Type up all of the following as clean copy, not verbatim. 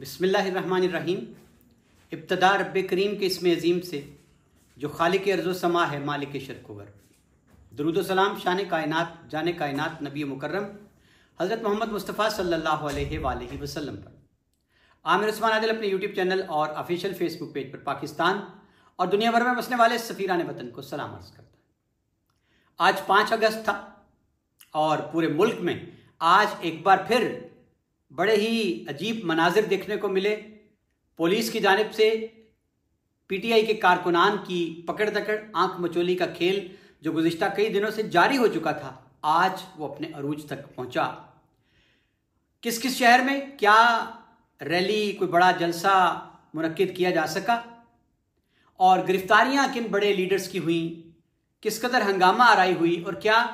बिस्मिल्लाहिर्रहमानिर्रहीम। इब्तदा रब्बे करीम के इसमें अजीम से जो खालिक अर्ज़ो समा है, मालिक शर्क़-वर। दुरूद व सलाम शान कायनात जाने कायनात नबी मुकर्रम हज़रत मोहम्मद मुस्तफ़ा सल्लल्लाहु अलैहि वसल्लम पर। आमिर उस्मान आदिल अपने यूट्यूब चैनल और ऑफिशियल फेसबुक पेज पर पाकिस्तान और दुनिया भर में बसने वाले सफ़ीरान वतन को सलाम अर्ज़ करता है। आज 5 अगस्त था और पूरे मुल्क में आज एक बार फिर बड़े ही अजीब मनाजिर देखने को मिले। पुलिस की जानिब से पीटीआई के कारकुनान की पकड़ दकड़, आंख मचोली का खेल जो गुज़िश्ता कई दिनों से जारी हो चुका था, आज वो अपने अरूज तक पहुंचा। किस किस शहर में क्या रैली, कोई बड़ा जलसा मुनक्किद किया जा सका और गिरफ्तारियां किन बड़े लीडर्स की हुई, किस कदर हंगामा आराई हुई और क्या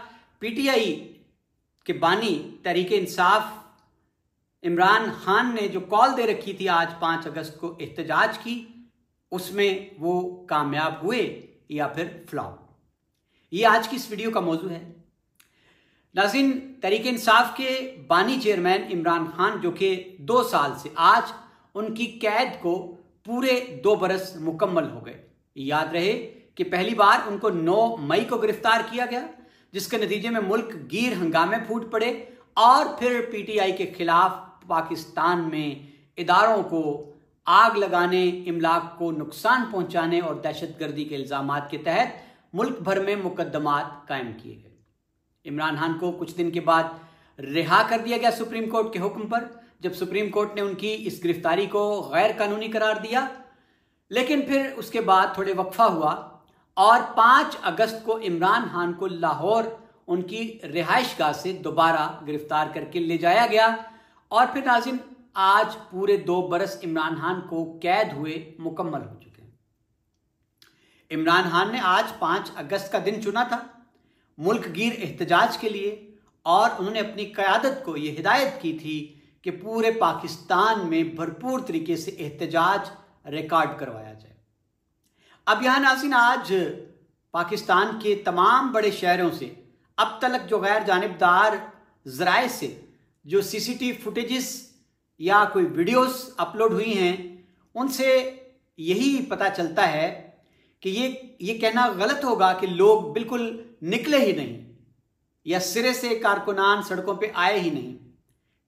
पीटीआई के बानी तहरीक इंसाफ इमरान खान ने जो कॉल दे रखी थी आज 5 अगस्त को एहतजाज की, उसमें वो कामयाब हुए या फिर फ्लॉप। ये आज की इस वीडियो का मौजू है। नाज़रीन, तहरीक इंसाफ के बानी चेयरमैन इमरान खान जो कि 2 साल से आज उनकी कैद को पूरे 2 बरस मुकम्मल हो गए। याद रहे कि पहली बार उनको 9 मई को गिरफ्तार किया गया, जिसके नतीजे में मुल्क गिर हंगामे फूट पड़े और फिर पीटीआई के खिलाफ पाकिस्तान में इदारों को आग लगाने, इमलाक को नुकसान पहुंचाने और दहशतगर्दी के इल्जामात के तहत मुल्क भर में मुकदमात कायम किए गए। इमरान खान को कुछ दिन के बाद रिहा कर दिया गया सुप्रीम कोर्ट के हुक्म पर, जब सुप्रीम कोर्ट ने उनकी इस गिरफ्तारी को गैर कानूनी करार दिया। लेकिन फिर उसके बाद थोड़े वक्फा हुआ और 5 अगस्त को इमरान खान को लाहौर उनकी रिहाइशगाह से दोबारा गिरफ्तार करके ले जाया गया और फिर नाज़रीन आज पूरे 2 बरस इमरान खान को कैद हुए मुकम्मल हो चुके हैं। इमरान खान ने आज 5 अगस्त का दिन चुना था मुल्क गिर एहतजाज के लिए और उन्होंने अपनी क़यादत को ये हिदायत की थी कि पूरे पाकिस्तान में भरपूर तरीके से एहतजाज रिकॉर्ड करवाया जाए। अब यहाँ नाज़रीन आज पाकिस्तान के तमाम बड़े शहरों से अब तक जो गैर जानिबदार ज़राए से जो सीसीटीवी फुटेजेस या कोई वीडियोस अपलोड हुई हैं, उनसे यही पता चलता है कि ये कहना गलत होगा कि लोग बिल्कुल निकले ही नहीं या सिरे से कारकुनान सड़कों पे आए ही नहीं।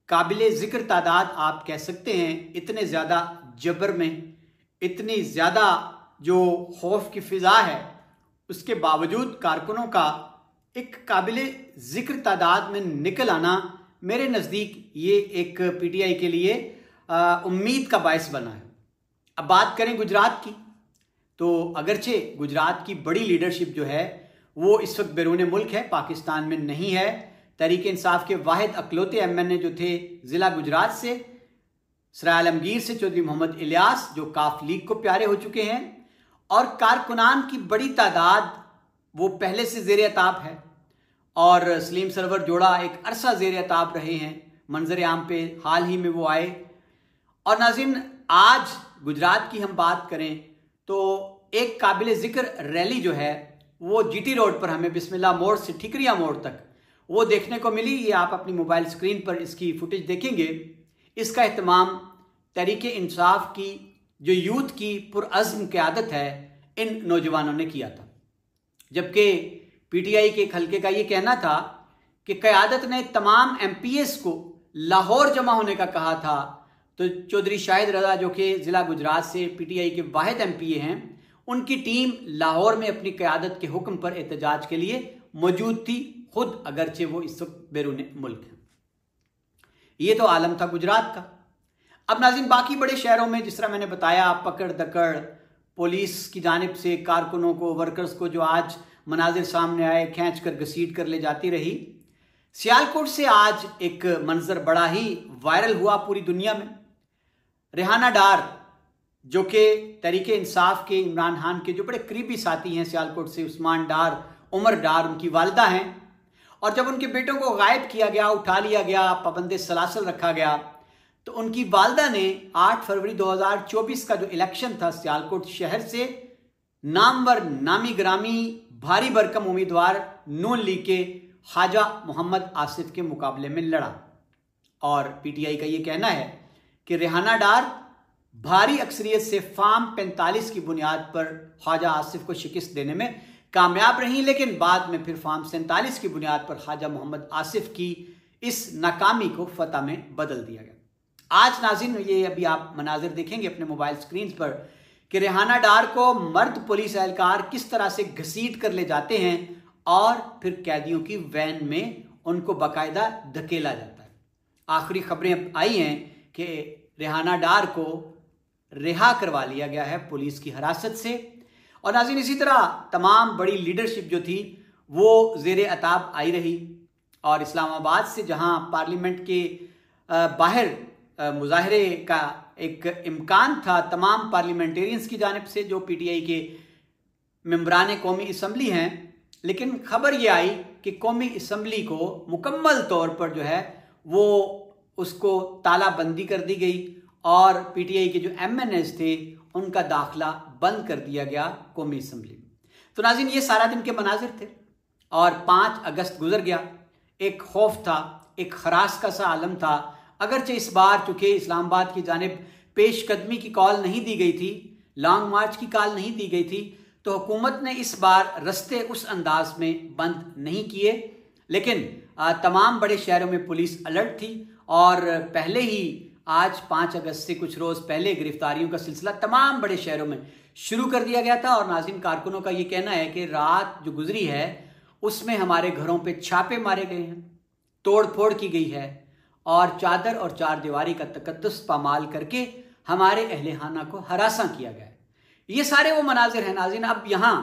काबिले ज़िक्र तादाद आप कह सकते हैं। इतने ज़्यादा जबर में, इतनी ज़्यादा जो खौफ की फ़िज़ा है, उसके बावजूद कारकुनों का एक काबिले ज़िक्र तादाद में निकल आना मेरे नज़दीक ये एक पीटीआई के लिए उम्मीद का बायस बना है। अब बात करें गुजरात की, तो अगरचे गुजरात की बड़ी लीडरशिप जो है वो इस वक्त बैरून मुल्क है, पाकिस्तान में नहीं है। तहरीक इंसाफ के वाहिद अकलौते एमएनए जो थे ज़िला गुजरात से, सराय आलमगीर से चौधरी मोहम्मद इलियास जो काफ लीग को प्यारे हो चुके हैं, और कारकुनान की बड़ी तादाद वो पहले से ज़ेर अताब है और सलीम सरवर जोड़ा एक अरसा ज़ेर अताब रहे हैं। मंजर आम पे हाल ही में वो आए। और नाज़रीन आज गुजरात की हम बात करें तो एक काबिल ज़िक्र रैली जो है वो जीटी रोड पर हमें बिस्मिल्लाह मोड़ से ठिकरिया मोड़ तक वो देखने को मिली। ये आप अपनी मोबाइल स्क्रीन पर इसकी फुटेज देखेंगे। इसका एहतमाम तहरीक इंसाफ की जो यूथ की पुरअज़्म क़यादत है, इन नौजवानों ने किया था। जबकि पीटीआई के एक हल्के का ये कहना था कि क़यादत ने तमाम एमपीएस को लाहौर जमा होने का कहा था, तो चौधरी शाहिद रज़ा जो कि ज़िला गुजरात से पीटीआई के वाहिद एमपीए हैं, उनकी टीम लाहौर में अपनी क़यादत के हुक्म पर एहतजाज के लिए मौजूद थी, खुद अगरचे वो इस वक्त बैरून मुल्क हैं। ये तो आलम था गुजरात का। अब नाज़रीन बाकी बड़े शहरों में जिस तरह मैंने बताया, पकड़ दकड़, पुलिस की जानिब से कारकुनों को, वर्कर्स को जो आज मनाजिर सामने आए, खींच कर घसीट कर ले जाती रही। सियालकोट से आज एक मंजर बड़ा ही वायरल हुआ पूरी दुनिया में। रेहाना डार जो कि तहरीक इंसाफ के इमरान खान के जो बड़े करीबी साथी हैं सियालकोट से, उस्मान डार, उमर डार उनकी वालिदा हैं, और जब उनके बेटों को गायब किया गया, उठा लिया गया, पाबंदे सलासल रखा गया, तो उनकी वालिदा ने 8 फरवरी 2024 का जो इलेक्शन था सियालकोट शहर से नामवर, नामी ग्रामी, भारी भरकम उम्मीदवार नून लीग के ख्वाजा मोहम्मद आसिफ के मुकाबले में लड़ा। और पीटीआई का ये कहना है कि रेहाना डार भारी अक्सरियत से फार्म 45 की बुनियाद पर ख्वाजा आसिफ को शिकस्त देने में कामयाब रही, लेकिन बाद में फिर फार्म 47 की बुनियाद पर ख्वाजा मोहम्मद आसिफ की इस नाकामी को फतह में बदल दिया गया। आज नाज़रीन ये अभी आप मनाजिर देखेंगे अपने मोबाइल स्क्रीन पर कि रेहाना डार को मर्द पुलिस एहलकार किस तरह से घसीट कर ले जाते हैं और फिर कैदियों की वैन में उनको बाकायदा धकेला जाता है। आखिरी खबरें अब आई हैं कि रेहाना डार को रिहा करवा लिया गया है पुलिस की हिरासत से। और नाज़रीन इसी तरह तमाम बड़ी लीडरशिप जो थी वो ज़ेरे अताब आई रही और इस्लामाबाद से जहां पार्लियामेंट के बाहर मुजाहरे का एक इम्कान था तमाम पार्लियामेंटेरियंस की जानिब से जो पीटीआई के मेंबरान कौमी असम्बली हैं, लेकिन खबर ये आई कि कौमी असम्बली को मुकम्मल तौर पर जो है वो उसको तालाबंदी कर दी गई और पीटीआई के जो एमएनएस थे उनका दाखिला बंद कर दिया गया कौमी असम्बली में। तो नाज़रीन ये सारा दिन के मनाजिर थे और 5 अगस्त गुजर गया। एक खौफ था, एक खरास का सा आलम था। अगरचे इस बार चूंकि इस्लामाबाद की जानिब पेशकदमी की कॉल नहीं दी गई थी, लॉन्ग मार्च की कॉल नहीं दी गई थी, तो हुकूमत ने इस बार रस्ते उस अंदाज में बंद नहीं किए, लेकिन तमाम बड़े शहरों में पुलिस अलर्ट थी और पहले ही आज 5 अगस्त से कुछ रोज़ पहले गिरफ्तारियों का सिलसिला तमाम बड़े शहरों में शुरू कर दिया गया था। और नाज़रीन कारकुनों का ये कहना है कि रात जो गुजरी है उसमें हमारे घरों पे छापे मारे गए हैं, तोड़ फोड़ की गई है और चादर और चार दीवारी का तकद्दुस पामाल करके हमारे अहले खाना को हरासा किया गया है। ये सारे वो मनाजिर हैं नाज़रीन। अब यहाँ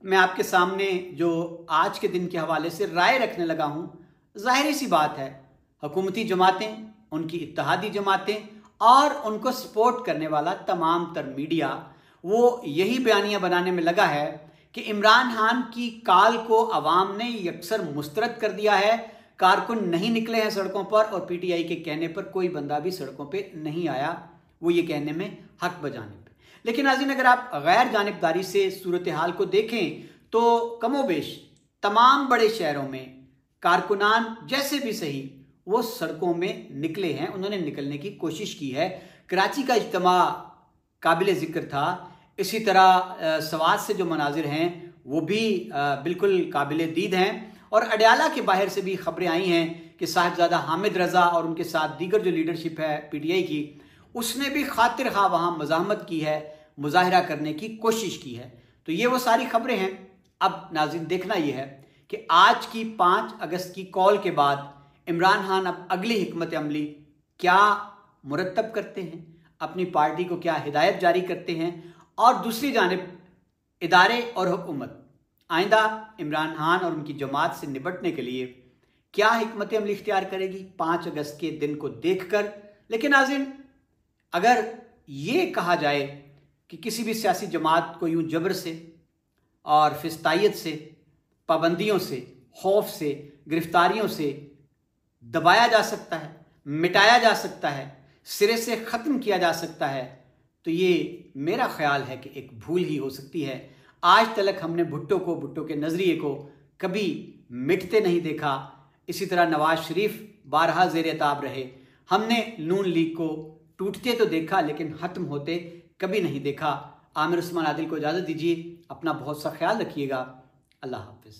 मैं आपके सामने जो आज के दिन के हवाले से राय रखने लगा हूँ, जाहिर सी बात है हुकूमती जमातें, उनकी इत्तेहादी जमातें और उनको सपोर्ट करने वाला तमाम तर मीडिया वो यही बयानियाँ बनाने में लगा है कि इमरान खान की काल को अवाम ने यकसर मुस्तरद कर दिया है, कारकुन नहीं निकले हैं सड़कों पर और पीटीआई के कहने पर कोई बंदा भी सड़कों पे नहीं आया, वो ये कहने में हक बजाने पे। लेकिन नाज़रीन अगर आप गैर जानिबदारी से सूरत हाल को देखें तो कमोबेश तमाम बड़े शहरों में कारकुनान जैसे भी सही वो सड़कों में निकले हैं, उन्होंने निकलने की कोशिश की है। कराची का इज्तिमा काबिल ज़िक्र था, इसी तरह सवात से जो मनाजिर हैं वो भी बिल्कुल काबिल दीद हैं और अडयाला के बाहर से भी खबरें आई हैं कि साहिबजादा हामिद रज़ा और उनके साथ दीगर जो लीडरशिप है पीटीआई की, उसने भी खातिर खा वहाँ मज़ाहमत की है, मुजाहरा करने की कोशिश की है। तो ये वो सारी खबरें हैं। अब नाज़रीन देखना यह है कि आज की 5 अगस्त की कॉल के बाद इमरान खान अब अगली हिकमत अमली क्या मुरतब करते हैं, अपनी पार्टी को क्या हिदायत जारी करते हैं और दूसरी जानिब इदारे और हुकूमत आइंदा इमरान खान और उनकी जमात से निपटने के लिए क्या हिकमत अमली इख्तियार करेगी 5 अगस्त के दिन को देखकर। लेकिन नाज़रीन अगर ये कहा जाए कि किसी भी सियासी जमात को यूं जबर से और फिस्तायत से, पाबंदियों से, खौफ से, गिरफ्तारियों से दबाया जा सकता है, मिटाया जा सकता है, सिरे से ख़त्म किया जा सकता है, तो ये मेरा ख्याल है कि एक भूल ही हो सकती है। आज तक हमने भुट्टो के नज़रिए को कभी मिटते नहीं देखा। इसी तरह नवाज शरीफ बारहा ज़ेरे ताब रहे, हमने नून लीग को टूटते तो देखा लेकिन ख़त्म होते कभी नहीं देखा। आमिर उस्मान आदिल को इजाज़त दीजिए, अपना बहुत सा ख्याल रखिएगा। अल्लाह हाफ़िज़।